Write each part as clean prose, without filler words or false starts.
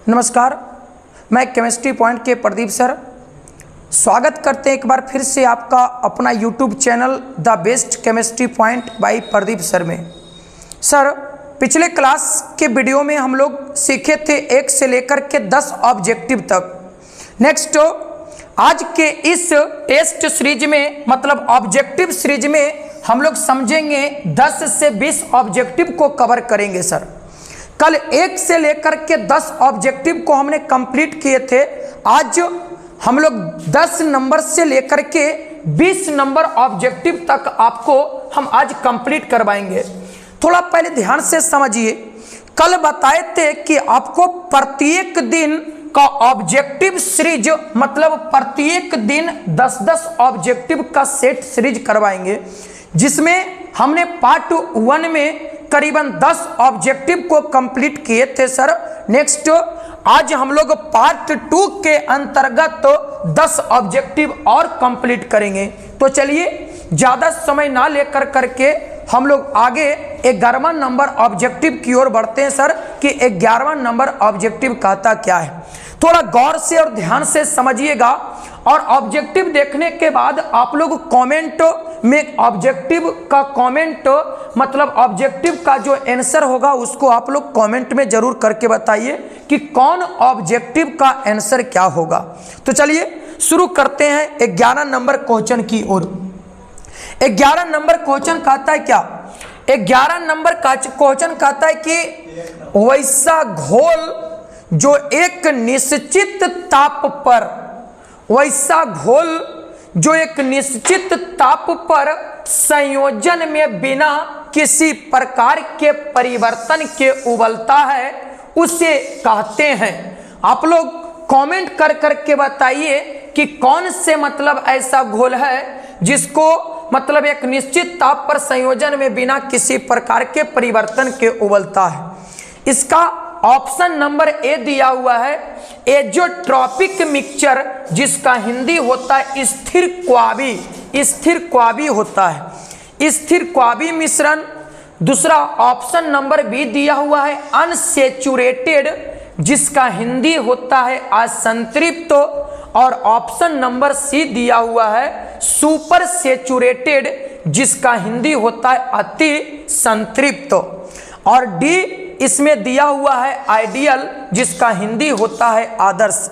नमस्कार, मैं chemistry point के प्रदीप सर स्वागत करते हैं एक बार फिर से आपका अपना YouTube channel the best chemistry point by Pradeep sir में। सर, पिछले क्लास के वीडियो में हम लोग सीखे थे 1 से लेकर के 10 ऑब्जेक्टिव तक। नेक्स्ट आज के इस टेस्ट सीरीज में मतलब ऑब्जेक्टिव सीरीज में हम लोग समझेंगे 10 से 20 ऑब्जेक्टिव को कवर करेंगे। सर, कल 1 से लेकर के 10 ऑब्जेक्टिव को हमने कंप्लीट किए थे। आज हम लोग 10 नंबर से लेकर के 20 नंबर ऑब्जेक्टिव तक आपको हम आज कंप्लीट करवाएंगे। थोड़ा पहले ध्यान से समझिए, कल बताए थे कि आपको प्रत्येक दिन का ऑब्जेक्टिव सीरीज मतलब प्रत्येक दिन 10-10 ऑब्जेक्टिव का सेट सीरीज करवाएंगे, जिसमें हमने पार्ट 1 में करीबन 10 ऑब्जेक्टिव को कंप्लीट किए थे। सर, नेक्स्ट आज हम लोग पार्ट 2 के अंतर्गत 10 ऑब्जेक्टिव और कंप्लीट करेंगे। तो चलिए ज़्यादा समय ना लेकर करके हम लोग आगे 11वां नंबर ऑब्जेक्टिव की ओर बढ़ते हैं। सर, कि 11वां नंबर ऑब्जेक्टिव कहता क्या है, थोड़ा गौर से और ध्यान से समझिएगा। और ऑब्जेक्टिव देखने के बाद आप लोग कमेंट में ऑब्जेक्टिव का कमेंट मतलब ऑब्जेक्टिव का जो आंसर होगा उसको आप लोग कमेंट में जरूर करके बताइए कि कौन ऑब्जेक्टिव का आंसर क्या होगा। तो चलिए शुरू करते हैं 11 नंबर क्वेश्चन की ओर। 11 नंबर क्वेश्चन कहता है क्या, 11 नंबर का क्वेश्चन कहता है कि वैसा घोल जो एक निश्चित ताप पर वैसा घोल जो एक निश्चित ताप पर संयोजन में बिना किसी प्रकार के परिवर्तन के उबलता है उसे कहते हैं। आप लोग कमेंट कर करके बताइए कि कौन से मतलब ऐसा घोल है जिसको मतलब एक निश्चित ताप पर संयोजन में बिना किसी प्रकार के परिवर्तन के उबलता है। इसका ऑप्शन नंबर ए दिया हुआ है, एजोट्रॉपिक मिक्सचर, जिसका हिंदी होता है स्थिर क्वाबी होता है, स्थिर क्वाबी मिश्रण। दूसरा ऑप्शन नंबर बी दिया हुआ है अनसेचुरेटेड, जिसका हिंदी होता है असंतृप्त। और ऑप्शन नंबर सी दिया हुआ है सुपर सेचुरेटेड, जिसका हिंदी होता है अति संतृप्त। और डी इसमें दिया हुआ है आइडियल, जिसका हिंदी होता है आदर्श।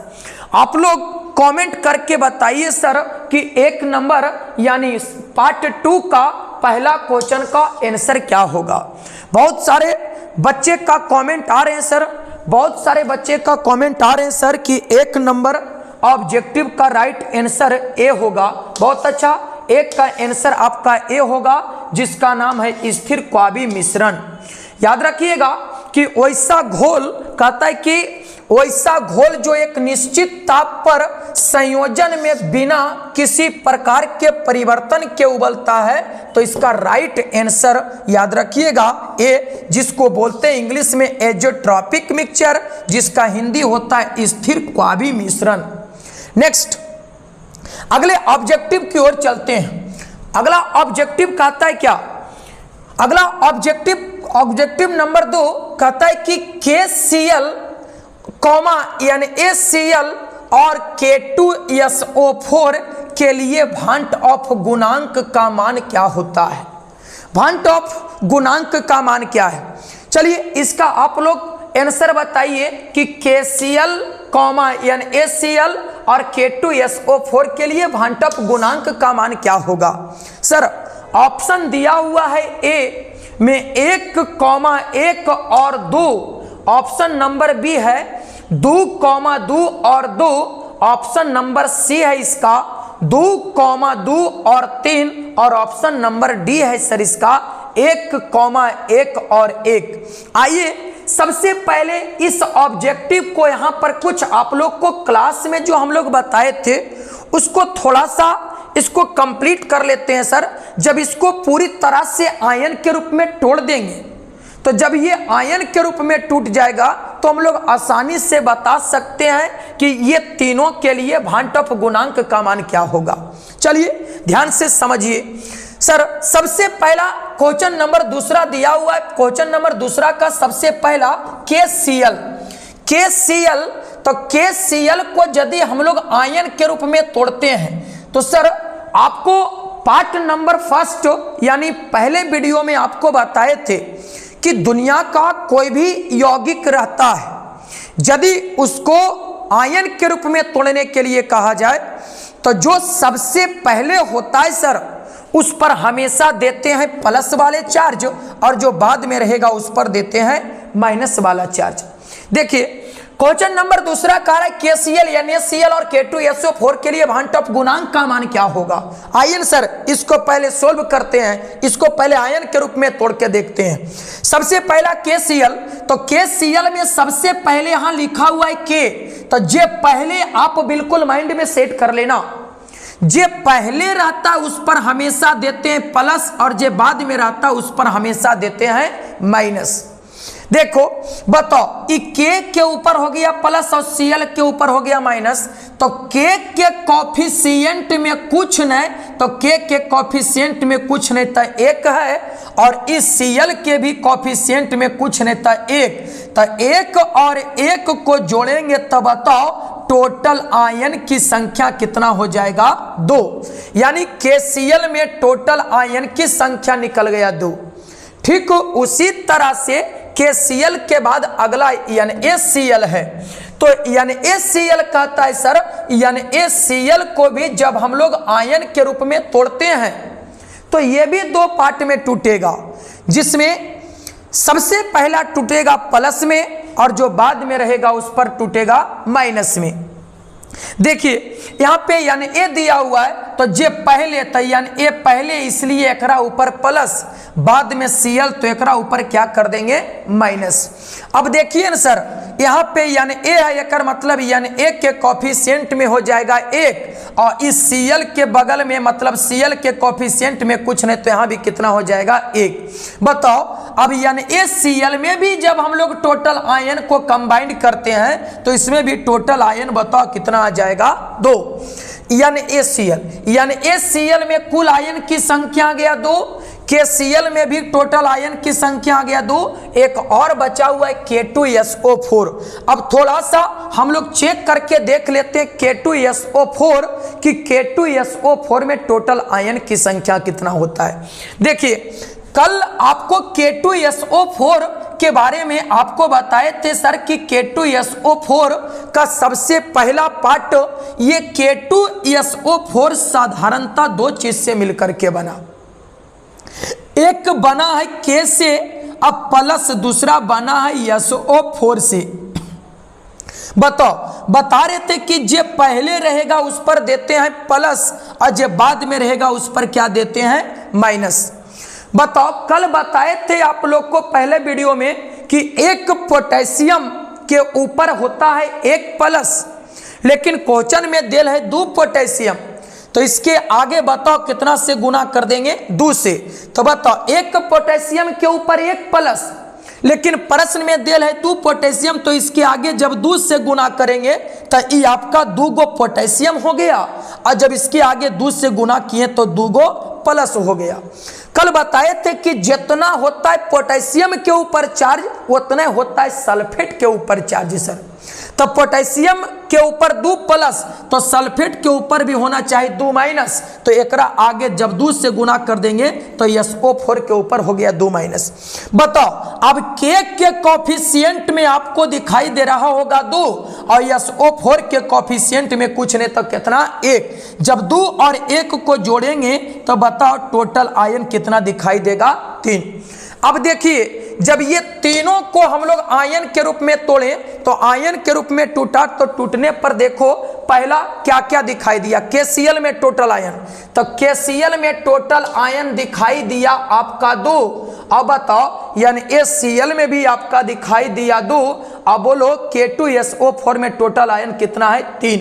आप लोग कमेंट करके बताइए सर कि 1 नंबर यानी पार्ट 2 का पहला क्वेश्चन का आंसर क्या होगा। बहुत सारे बच्चे का कमेंट आ रहे हैं सर, बहुत सारे बच्चे का कमेंट आ रहे हैं सर कि 1 नंबर ऑब्जेक्टिव का राइट आंसर ए होगा। बहुत अच्छा, 1 का आंसर आपका ए होगा, जिसका नाम है स्थिर क्वाबी मिश्रण। याद रखिएगा कि वैसा घोल कहता है कि वैसा घोल जो एक निश्चित ताप पर संयोजन में बिना किसी प्रकार के परिवर्तन के उबलता है। तो इसका राइट आंसर याद रखिएगा ए, जिसको बोलते हैं इंग्लिश में एजोट्रॉपिक मिक्सचर, जिसका हिंदी होता है स्थिर क्वाबी मिश्रण। नेक्स्ट अगले ऑब्जेक्टिव की ओर चलते हैं। अगला ऑब्जेक्टिव कहता है क्या, अगला ऑब्जेक्टिव नंबर 2 कहता है कि KCl यानी ACl और K2SO4 के लिए भांट ऑफ गुणांक का मान क्या होता है। भांट ऑफ गुणांक का मान क्या है, चलिए इसका आप लोग आंसर बताइए कि KCl यानी ACl और K2SO4 के लिए भांट ऑफ गुणांक का मान क्या होगा। सर, ऑप्शन दिया हुआ है ए में 1,1 और 2, ऑप्शन नंबर बी है 2,2 और 2, ऑप्शन नंबर सी है इसका 2,2 और 3, और ऑप्शन नंबर डी है सर इसका 1,1 और 1। आइए सबसे पहले इस ऑब्जेक्टिव को यहाँ पर कुछ आप लोग को क्लास में जो हम लोग बताए थे उसको थोड़ा सा इसको कंप्लीट कर लेते हैं। सर, जब इसको पूरी तरह से आयन के रूप में तोड़ देंगे तो जब ये आयन के रूप में टूट जाएगा तो हम लोग आसानी से बता सकते हैं कि ये तीनों के लिए भांट ऑफ गुणांक का मान क्या होगा। चलिए ध्यान से समझिए। सर, सबसे पहला क्वेश्चन नंबर 2 दिया हुआ है। क्वेश्चन नंबर 2 का सबसे पहला KCl KCl, तो KCl को यदि हम लोग आयन के रूप में तोड़ते हैं तो सर आपको पार्ट नंबर फर्स्ट यानी पहले वीडियो में आपको बताए थे कि दुनिया का कोई भी यौगिक रहता है, यदि उसको आयन के रूप में तोड़ने के लिए कहा जाए तो जो सबसे पहले होता है सर उस पर हमेशा देते हैं प्लस वाले चार्ज, और जो बाद में रहेगा उस पर देते हैं माइनस वाला चार्ज। देखिए क्वेश्चन नंबर दूसरा कह रहा है KCl, NaCl और K2SO4 के लिए भांट ऑफ गुणांक का मान क्या होगा। आयन सर इसको पहले सोल्व करते हैं, इसको पहले आयन के रूप में तोड़ के देखते हैं। सबसे पहला KCl, तो KCl में सबसे पहले यहां लिखा हुआ है K, तो जे पहले आप बिल्कुल माइंड में सेट कर लेना, जे पहले रहता उस पर हमेशा देते हैं प्लस, और जे बाद में रहता उस पर हमेशा देते हैं माइनस। देखो बताओ, K के ऊपर हो गया प्लस और Cl के ऊपर हो गया माइनस, तो K के कॉफिशिएंट में कुछ नहीं, तो K के कॉफिशिएंट में कुछ नहीं तो 1 है, और इस Cl के भी कॉफिशिएंट में कुछ नहीं तो 1, तो 1 और 1 को जोड़ेंगे तो बताओ टोटल आयन की संख्या कितना हो जाएगा 2, यानी KCl में टोटल आयन की संख्या निकल गया 2। ठीक, उसी तरह से KCl के बाद अगला NaCl है, तो NaCl कहता है सर NaCl को भी जब हम लोग आयन के रूप में तोड़ते हैं तो ये भी 2 पार्ट में टूटेगा, जिसमें सबसे पहला टूटेगा प्लस में और जो बाद में रहेगा उस पर टूटेगा माइनस में। देखिए यहाँ पे Na दिया हुआ है, तो जे पहले तो Na पहले इसलिए एकरा ऊपर प्लस, बाद में Cl तो एकरा ऊपर क्या कर देंगे माइनस। अब देखिए ना सर यहाँ पे Na है, एकर मतलब Na के कॉफिशिएंट में हो जाएगा 1, और इस Cl के बगल में मतलब Cl के कॉफिशिएंट में कुछ नहीं, तो यहाँ भी कितना हो जाएगा 1। बताओ अब NaCl में भी जब हम लोग टोटल आयन को कंबाइंड करते हैं तो इसमें भी टोटल आयन बताओ कितना आ जाएगा 2। NaCl में कुल आयन की संख्या आ गया 2, KCl में भी टोटल आयन की संख्या आ गया 2, एक और बचा हुआ है K2SO4। अब थोड़ा सा हम लोग चेक करके देख लेते हैं K2SO4 कि K2SO4 में टोटल आयन की संख्या कितना होता है। देखिए कल आपको K2SO4 के बारे में आपको बताए थे सर कि K2SO4 का सबसे पहला पार्ट, ये K2SO4 साधारणतः 2 चीज से मिलकर के बना, एक बना है K से, अब प्लस दूसरा बना है SO4 से। बताओ बता रहे थे कि जे पहले रहेगा उस पर देते हैं प्लस, और जे बाद में रहेगा उस पर क्या देते हैं माइनस। बताओ कल बताए थे आप लोग को पहले वीडियो में कि एक पोटेशियम के ऊपर होता है 1 प्लस, लेकिन क्वेश्चन में दिल है 2 पोटेशियम, तो इसके आगे बताओ कितना से गुना कर देंगे 2 से। तो बताओ 1 पोटेशियम के ऊपर 1 प्लस, लेकिन प्रश्न में दिल है 2 पोटेशियम, तो इसके आगे जब 2 से गुना करेंगे तो ये आपका 2 गो पोटेशियम हो गया, और जब इसके आगे 2 से गुना किए तो 2 गो प्लस हो गया। कल बताए थे कि जितना होता है पोटेशियम के ऊपर चार्ज उतना होता है सल्फेट के ऊपर चार्ज सर। तो पोटेशियम के ऊपर 2 प्लस, तो सल्फेट के ऊपर भी होना चाहिए 2 माइनस, तो एकरा आगे जब 2 से गुना कर देंगे तो SO4 के ऊपर हो गया 2 माइनस। बताओ अब K के कॉफिशिएंट में आपको दिखाई दे रहा होगा 2, और SO4 के कॉफिशिएंट में कुछ नहीं तो कितना 1, जब 2 और 1 को जोड़ेंगे तो बताओ टोटल आयन कितना दिखाई देगा 3। अब देखिए जब ये तीनों को हम लोग आयन के रूप में तोड़े तो आयन के रूप में टूटा, तो टूटने पर देखो पहला क्या क्या दिखाई दिया, KCl में टोटल आयन, तो KCl में टोटल आयन दिखाई दिया आपका 2। अब बताओ NaCl में भी आपका दिखाई दिया 2। अब बोलो K2SO4 में टोटल आयन कितना है 3।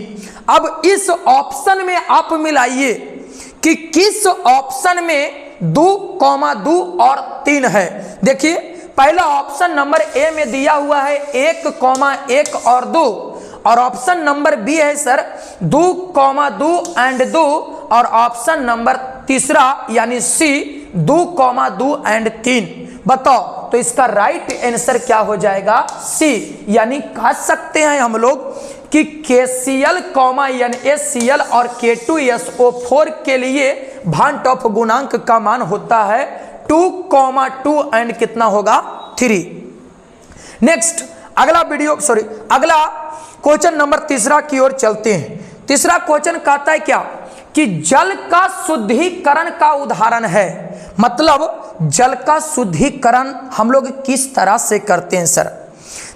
अब इस ऑप्शन में आप मिलाइए कि किस ऑप्शन में 2,2 और 3 है। देखिए पहला ऑप्शन नंबर ए में दिया हुआ है 1,1 और 2, और ऑप्शन नंबर बी है सर 2,2 एंड 2, और ऑप्शन नंबर तीसरा यानी सी 2,2 एंड 3। बताओ तो इसका राइट आंसर क्या हो जाएगा? सी। यानी कह सकते हैं हम लोग कि KCl, NaCl और K2SO4 के लिए भांट ऑफ गुणांक का मान होता है 2,2 एंड कितना होगा? 3। नेक्स्ट अगला अगला क्वेश्चन नंबर तीसरा की ओर चलते हैं। तीसरा क्वेश्चन कहता है क्या कि जल का शुद्धिकरण का उदाहरण है। मतलब जल का शुद्धिकरण हम लोग किस तरह से करते हैं सर?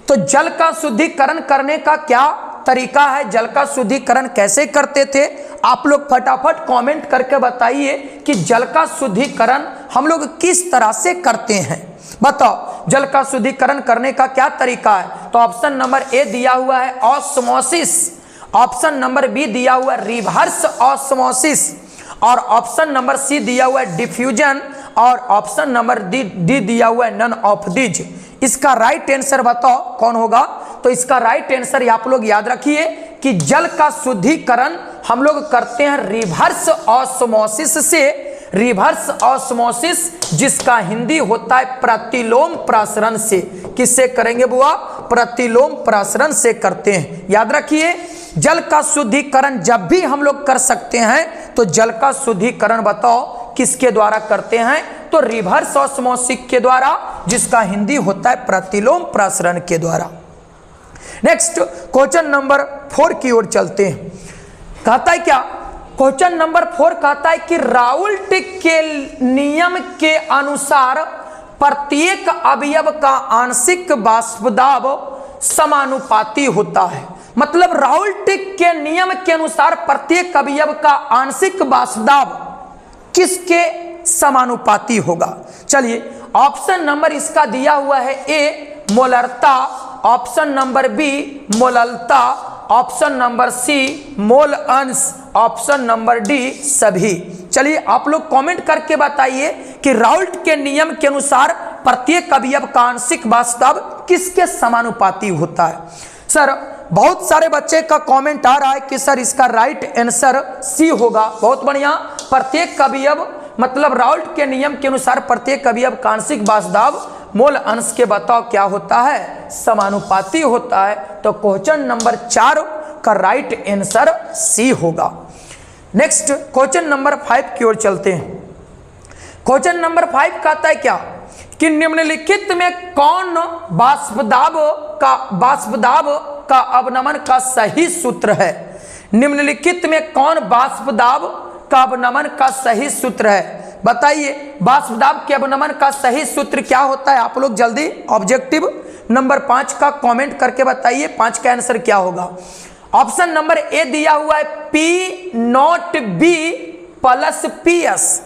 तो जल का शुद्धिकरण करने का क्या तरीका है, जल का शुद्धिकरण कैसे करते थे? आप लोग फटाफट कमेंट करके बताइए कि जल का शुद्धिकरण हम लोग किस तरह से करते हैं। बताओ जल का शुद्धिकरण करने का क्या तरीका है? तो ऑप्शन नंबर ए दिया हुआ है ऑस्मोसिस, ऑप्शन नंबर बी दिया हुआ है रिवर्स ऑस्मोसिस, और ऑप्शन नंबर सी दिया हुआ है डिफ्यूजन, और ऑप्शन नंबर डी दिया हुआ है नन ऑफ दीज। इसका राइट आंसर बताओ कौन होगा? तो इसका राइट आंसर आप लोग याद रखिए कि जल का शुद्धिकरण हम लोग करते हैं रिवर्स ऑस्मोसिस से। रिवर्स ऑस्मोसिस जिसका हिंदी होता है प्रतिलोम प्रसरण से। किससे करेंगे बुआ? प्रतिलोम प्रसरण से करते हैं। याद रखिए जल का शुद्धिकरण जब भी हम लोग कर सकते हैं तो जल का शुद्धिकरण बताओ किसके द्वारा करते हैं? तो रिवर्स ऑस्मोसिस के द्वारा, जिसका हिंदी होता है प्रतिलोम प्रसरण के द्वारा। नेक्स्ट क्वेश्चन नंबर 4 की ओर चलते हैं। कहता है क्या? क्वेश्चन नंबर 4 कहता है कि राउल्ट के नियम के अनुसार प्रत्येक अवयव का आंशिक वाष्पदाब समानुपाती होता है। मतलब राउल्ट के नियम के अनुसार प्रत्येक अवयव का आंशिक वाष्पदाब किसके समानुपाती होगा? चलिए ऑप्शन नंबर इसका दिया हुआ है ए मोलरता, ऑप्शन नंबर बी मोललता, ऑप्शन नंबर सी मोल अंश, ऑप्शन नंबर डी सभी। चलिए आप लोग कमेंट करके बताइए कि राउल्ट के नियम के अनुसार प्रत्येक अवयव का आंशिक वाष्पदाब किसके समानुपाती होता है? सर बहुत सारे बच्चे का कमेंट आ रहा है कि सर इसका राइट आंसर सी होगा। बहुत बढ़िया। प्रत्येक अवयव मतलब राउल्ट के नियम के अनुसार प्रत्येक अवयव का आंशिक वाष्पदाब मोल अंश के बताओ क्या होता है? समानुपाती होता है। तो क्वेश्चन नंबर 4 का राइट आंसर सी होगा। नेक्स्ट क्वेश्चन नंबर 5 की ओर चलते हैं। क्वेश्चन नंबर 5 कहता है क्या कि निम्नलिखित में कौन वाष्पदाब का अवनमन का सही सूत्र है? निम्नलिखित में कौन वाष्पदाब का अवनमन का सही सूत्र है? बताइए वाष्पदाब के अवनमन का सही सूत्र क्या होता है? आप लोग जल्दी ऑब्जेक्टिव नंबर 5 का कमेंट करके बताइए 5 का आंसर क्या होगा। ऑप्शन नंबर ए दिया हुआ है P0B plus PS,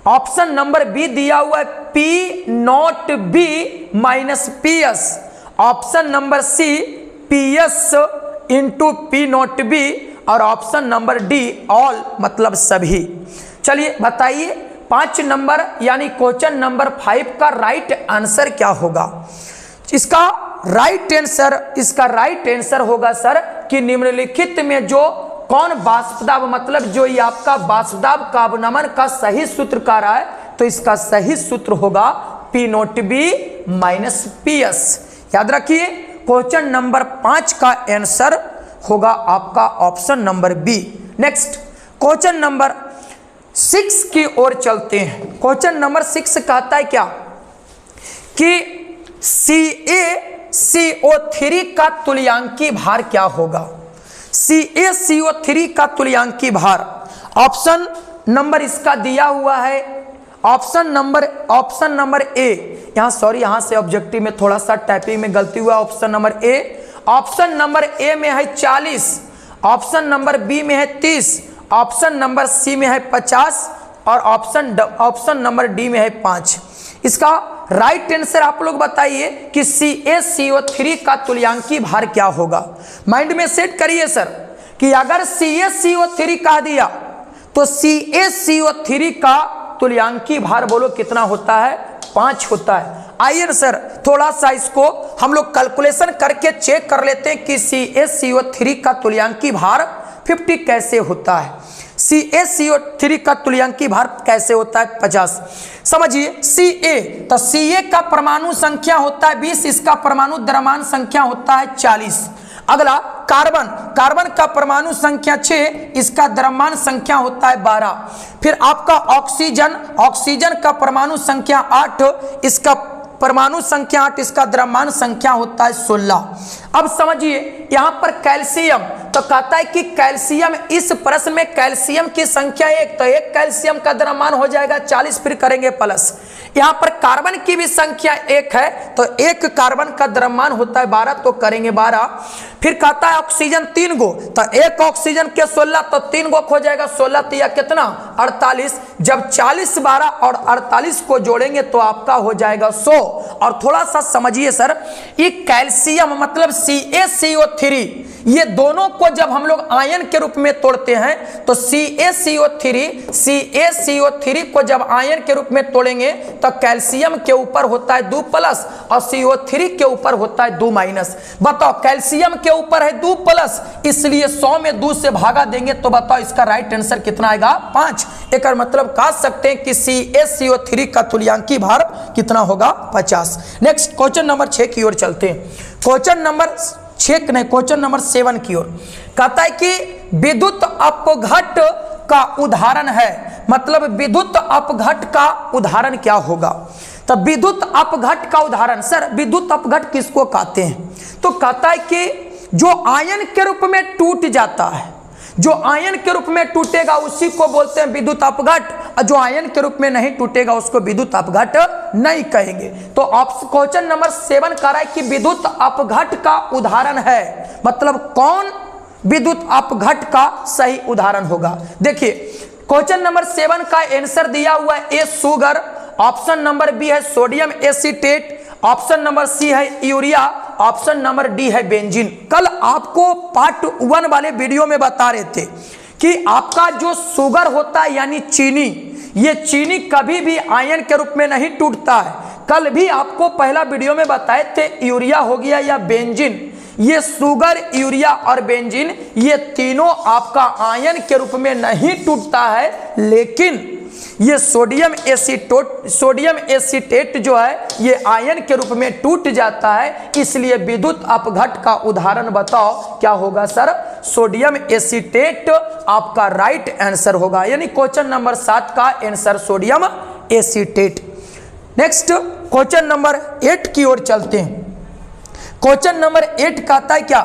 option number B दिया हुआ है P0B minus PS, option number C PS into P0B, और ऑप्शन नंबर डी ऑल मतलब सभी। चलिए बताइए 5 नंबर यानी क्वेश्चन नंबर 5 का राइट आंसर क्या होगा? इसका राइट आंसर होगा सर कि निम्नलिखित में जो कौन वाष्पदाब मतलब जो ये आपका वाष्पदाब का अवनमन का सही सूत्र का रहा है, तो इसका सही सूत्र होगा P0B माइनस PS। याद रखिए क्वेश्चन नंबर 5 का आंसर होगा आपका option number B. Next question number 6 की ओर चलते हैं। क्वेश्चन नंबर 6 कहता है क्या कि CaCO3 का तुल्यांकी भार क्या होगा? CaCO3 का तुल्यांकी भार, ऑप्शन नंबर इसका दिया हुआ है ऑप्शन नंबर ए। यहाँ से ऑब्जेक्टिव में थोड़ा सा टाइपिंग में गलती हुआ। Option number A, option number A में है 40, ऑप्शन नंबर बी में है 30, ऑप्शन नंबर सी में है 50 और ऑप्शन नंबर डी में है 5। इसका राइट आंसर आप लोग बताइए कि CaCO3 का तुल्यांकी भार क्या होगा? माइंड में सेट करिए सर कि अगर CaCO3 कह दिया तो CaCO3 का तुल्यांकी भार बोलो कितना होता है? 5 होता है। आइए सर थोड़ा सा इसको हम लोग कैलकुलेशन करके चेक कर लेते हैं कि CaCO3 का तुल्यांकी भार 50 कैसे होता है। CaCO3 का तुल्यांकी भार कैसे होता है 50। समझिए Ca, तो Ca का परमाणु संख्या होता है 20, इसका परमाणु द्रव्यमान संख्या होता है 40। अगला कार्बन, कार्बन का परमाणु संख्या 6, इसका द्रव्यमान संख्या होता है 12। फिर आपका ऑक्सीजन, ऑक्सीजन का परमाणु संख्या 8, इसका परमाणु संख्या 8, इसका द्रव्यमान संख्या होता है 16। अब समझिए यहां पर कैल्शियम, तो कहता है कि कैल्शियम, इस प्रश्न में कैल्शियम की संख्या 1, तो एक कैल्शियम का द्रव्यमान हो जाएगा 40, फिर करेंगे प्लस। यहां पर कार्बन की भी संख्या 1 है, तो एक कार्बन का द्रव्यमान होता है 12, तो करेंगे 12। फिर कहता है ऑक्सीजन 3 गो, तो एक ऑक्सीजन के 16, तो 3 गो हो जाएगा 16 तिया कितना 48। जब 40, 12 और 48 को जोड़ेंगे तो आपका हो जाएगा 100। और थोड़ा सा समझिए सर, ये कैल्शियम मतलब CaCO3, ये दोनों को जब हम लोग आयन के रूप में तोड़ते हैं तो CaCO3 को जब आयन के रूप में तोड़ेंगे तो कैल्शियम के ऊपर होता है 2 प्लस और CO3 के ऊपर होता है 2 माइनस। बताओ कैल्शियम के ऊपर है 2 प्लस, इसलिए 100 में 2 से भागा देंगे तो बताओ इसका राइट आंसर कितना आएगा 5। एक मतलब कह सकते हैं कि CaCO3 का तुल्यांकी भार कितना होगा 50। नेक्स्ट क्वेश्चन नंबर 6 की ओर चलते हैं। क्वेश्चन नंबर 6 नहीं, क्वेश्चन नंबर 7 की ओर कहता है कि विद्युत अपघट का उदाहरण है, मतलब विद्युत अपघट का उदाहरण क्या होगा। तो विद्युत अपघट का उदाहरण, सर विद्युत अपघट किसको कहते हैं, तो कहता है कि जो आयन के रूप में टूट जाता है, जो आयन के रूप में टूटेगा उसी को बोलते हैं विद्युत अपघट, और जो आयन के रूप में नहीं टूटेगा उसको विद्युत अपघट नहीं कहेंगे। तो क्वेश्चन नंबर 7 कह रहा है कि विद्युत अपघट का उदाहरण है, मतलब कौन विद्युत अपघट का सही उदाहरण होगा। देखिए क्वेश्चन नंबर 7 का आंसर दिया हुआ है a sugar, option number B है sodium acetate, option number C है यूरिया, ऑप्शन नंबर डी है बेंजीन। कल आपको पार्ट 1 वाले वीडियो में बता रहे थे कि आपका जो शुगर होता है यानी चीनी, ये चीनी कभी भी आयन के रूप में नहीं टूटता है। कल भी आपको पहला वीडियो में बताए थे यूरिया हो गया या बेंजीन, ये शुगर, यूरिया और बेंजीन ये तीनों आपका आयन के रूप में नहीं टूटता है, लेकिन ये सोडियम एसीटेट जो है ये आयन के रूप में टूट जाता है। इसलिए विद्युत अपघट का उदाहरण बताओ क्या होगा सर, सोडियम एसीटेट आपका राइट आंसर होगा, यानी क्वेश्चन नंबर 7 का answer sodium acetate. Next question number 8 की ओर चलते हैं। क्वेश्चन नंबर 8 कहता है क्या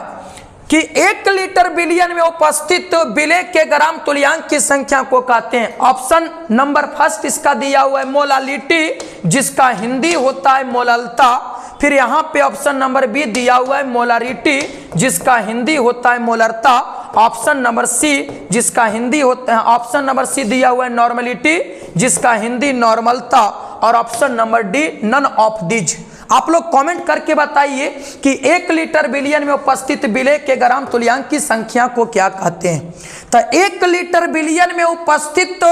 कि 1 लीटर बिलियन में उपस्थित विलेय के ग्राम तुल्यांक की संख्या को कहते हैं। ऑप्शन नंबर 1 इसका दिया हुआ है मोलालिटी, जिसका हिंदी होता है मोललता। फिर यहाँ पे ऑप्शन नंबर बी दिया हुआ है मोलारिटी, जिसका हिंदी होता है मोलरता। ऑप्शन नंबर सी जिसका हिंदी होता है, ऑप्शन नंबर सी दिया हुआ है नॉर्मलिटी, जिसका हिंदी नॉर्मलता। और option number D none of these. आप लोग कमेंट करके बताइए कि 1 लीटर बिलियन में उपस्थित विलेय के ग्राम तुल्यांक की संख्या को क्या कहते हैं। तो 1 लीटर बिलियन में उपस्थित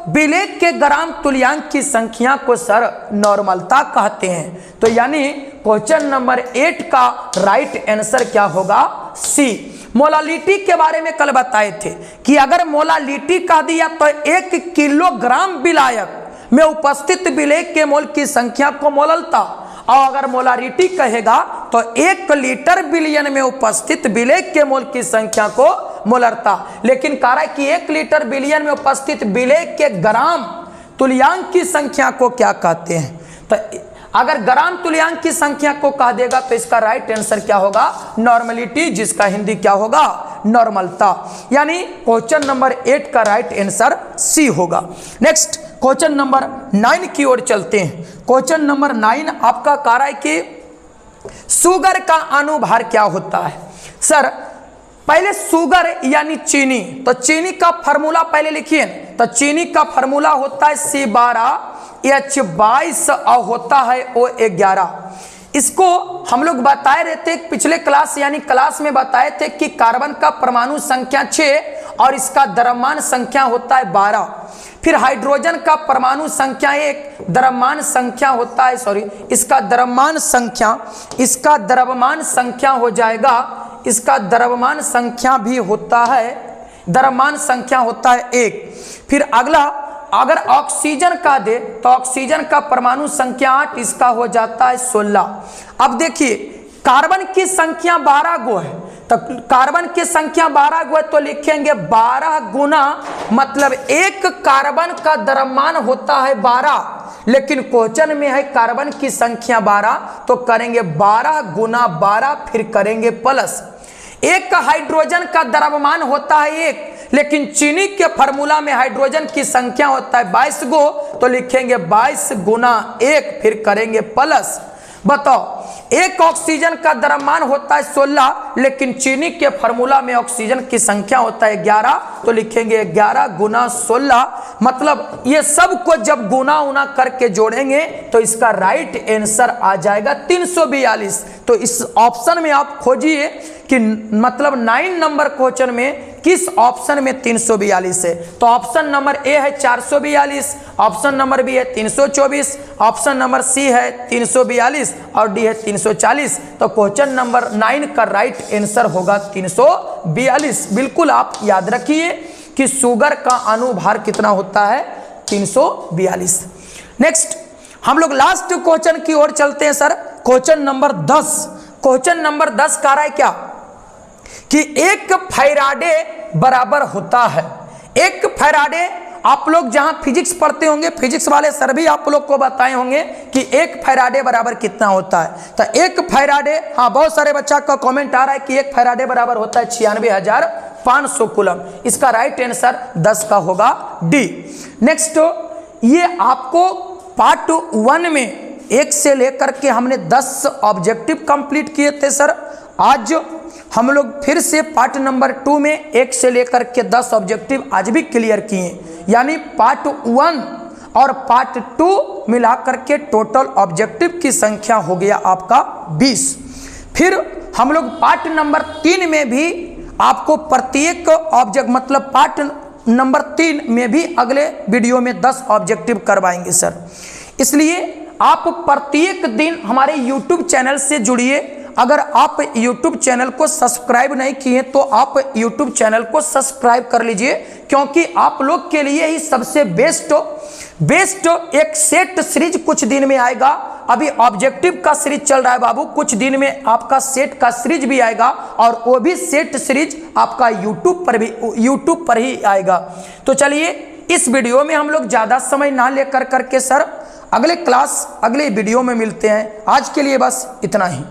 विलेय के ग्राम तुल्यांक की संख्या को सर नॉर्मलता कहते हैं। तो यानी क्वेश्चन नंबर 8 का राइट आंसर क्या होगा सी। मोलालिटी के बारे में कल बताए थे कि अगर मोलालिटी कह दिया तो 1 किलोग्राम विलायक में उपस्थित विलेय के मोल की संख्या को मोललता, और अगर मोलारिटी कहेगा तो 1 लीटर बिलियन में उपस्थित विलेय के मोल की संख्या को मोलरता। लेकिन कह रहा है कि 1 लीटर बिलियन में उपस्थित विलेय के ग्राम तुल्यांक की संख्या को क्या कहते हैं। तो अगर ग्राम तुल्यांक की संख्या को कह देगा तो इसका राइट आंसर क्या होगा नॉर्मलिटी, जिसका हिंदी क्या होगा नॉर्मलता। यानी क्वेश्चन नंबर 8 का राइट आंसर सी होगा। नेक्स्ट क्वेश्चन नंबर 9 की ओर चलते हैं। क्वेश्चन नंबर 9 आपका कह रहा है कि शुगर का अनुभार क्या होता है। सर पहले शुगर यानी चीनी, तो चीनी का फार्मूला पहले लिखिए। तो चीनी का फार्मूला होता है C12H22 और होता है O11। इसको हम लोग बताए रहते हैं पिछले क्लास यानी क्लास में बताए थे कि कार्बन का परमाणु संख्या 6 और इसका द्रव्यमान संख्या होता है 12। फिर हाइड्रोजन का परमाणु संख्या 1, द्रव्यमान संख्या होता है इसका द्रव्यमान संख्या हो जाएगा, इसका द्रव्यमान संख्या भी होता है द्रव्यमान संख्या होता है 1। फिर अगला, अगर ऑक्सीजन का दे तो ऑक्सीजन का परमाणु संख्या 8, इसका हो जाता है 16। अब देखिए कार्बन की संख्या 12 गो है, तो कार्बन की संख्या 12 गो है तो लिखेंगे 12 गुना, मतलब एक कार्बन का द्रव्यमान होता है 12, लेकिन क्वेश्चन में है कार्बन की संख्या 12, तो करेंगे 12 गुना 12, फिर करेंगे प्लस। एक हाइड्रोजन का द्रव्यमान होता है 1, लेकिन चीनी के फार्मूला में हाइड्रोजन की संख्या होता है 22 गो, तो लिखेंगे 22 गुना 1, फिर करेंगे प्लस। बताओ, एक ऑक्सीजन का द्रव्यमान होता है 16, लेकिन चीनी के फार्मूला में ऑक्सीजन की संख्या होता है 11, तो लिखेंगे 11 गुना 16, मतलब ये सब को जब गुना उना करके जोड़ेंगे तो इसका राइट आंसर आ जाएगा 342। तो इस ऑप्शन में आप खोजिए कि मतलब 9 नंबर क्वेश्चन में किस ऑप्शन में 342 है। तो ऑप्शन नंबर ए है 442, ऑप्शन नंबर बी है 324, ऑप्शन नंबर सी है 342 और डी है 340। तो क्वेश्चन नंबर 9 का राइट आंसर होगा 342। बिल्कुल आप याद रखिए कि शुगर का अनुभार कितना होता है, 342। नेक्स्ट हम लोग लास्ट क्वेश्चन की ओर चलते हैं sir. Question number 10, question number 10 कह रहा है क्या कि 1 फैराडे बराबर होता है। 1 फैराडे, आप लोग जहां फिजिक्स पढ़ते होंगे, फिजिक्स वाले सर भी आप लोग को बताए होंगे कि 1 फैराडे बराबर कितना होता है। तो 1 फैराडे, हाँ बहुत सारे बच्चा का कमेंट आ रहा है कि 1 फैराडे बराबर होता है 96,500 कूलम। इसका राइट आंसर 10 का होगा डी। नेक्स्ट, ये आपको पार्ट 1 में 1 से लेकर के हमने 10 ऑब्जेक्टिव कंप्लीट किए थे सर। आज हम लोग फिर से पार्ट नंबर 2 में 1 से लेकर के 10 ऑब्जेक्टिव आज भी क्लियर किए, यानी पार्ट 1 और पार्ट 2 मिलाकर के टोटल ऑब्जेक्टिव की संख्या हो गया आपका 20। फिर हम लोग पार्ट नंबर 3 में भी आपको प्रत्येक ऑब्जेक्ट मतलब पार्ट नंबर 3 में भी अगले वीडियो में 10 ऑब्जेक्टिव करवाएंगे सर। इसलिए आप प्रत्येक दिन हमारे YouTube चैनल से जुड़िए। अगर आप YouTube चैनल को सब्सक्राइब नहीं किए तो आप YouTube चैनल को सब्सक्राइब कर लीजिए, क्योंकि आप लोग के लिए ही सबसे बेस्ट एक सेट सीरीज कुछ दिन में आएगा। अभी ऑब्जेक्टिव का सीरीज चल रहा है बाबू, कुछ दिन में आपका सेट का सीरीज भी आएगा, और वो भी सेट सीरीज आपका यूट्यूब पर ही आएगा। तो चलिए इस वीडियो में हम लोग ज़्यादा समय ना लेकर करके सर अगले वीडियो में मिलते हैं। आज के लिए बस इतना ही।